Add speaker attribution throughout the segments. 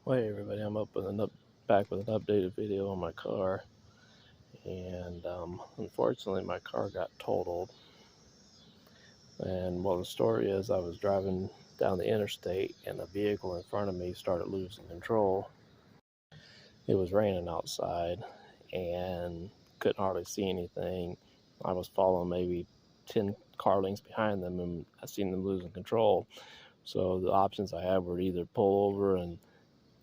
Speaker 1: Well, hey everybody, I'm back with an updated video on my car, and unfortunately my car got totaled. And well, the story is I was driving down the interstate and a vehicle in front of me started losing control. It was raining outside and couldn't hardly see anything. I was following maybe 10 car lengths behind them, and I seen them losing control. So the options I had were to either pull over and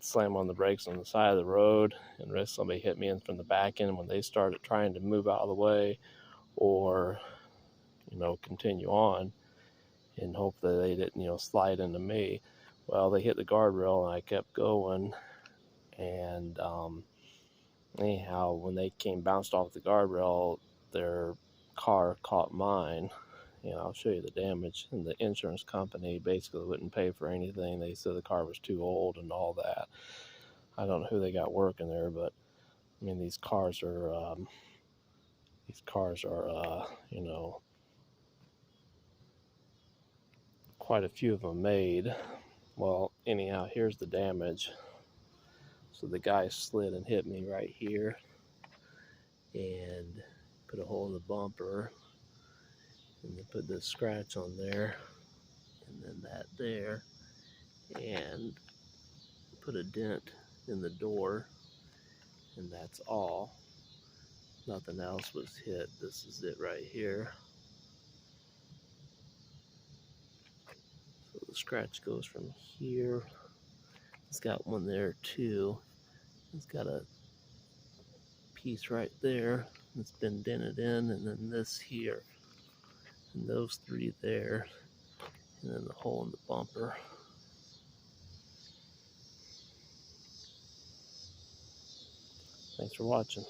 Speaker 1: slam on the brakes on the side of the road and risk somebody hit me in from the back end when they started trying to move out of the way, or continue on and hope that they didn't slide into me. Well, they hit the guardrail and I kept going, and anyhow, when they bounced off the guardrail, their car caught mine. I'll show you the damage, and the insurance company basically wouldn't pay for anything. They said the car was too old and all that. I don't know who they got working there, but I mean, these cars are quite a few of them made. Well, anyhow, here's the damage. So the guy slid and hit me right here and put a hole in the bumper, and then put this scratch on there and then that there, and put a dent in the door, and that's all. Nothing else was hit. This is it right here. So the scratch goes from here. It's got one there too. It's got a piece right there that's been dented in, and then this here, and those three there, and then the hole in the bumper. Thanks for watching.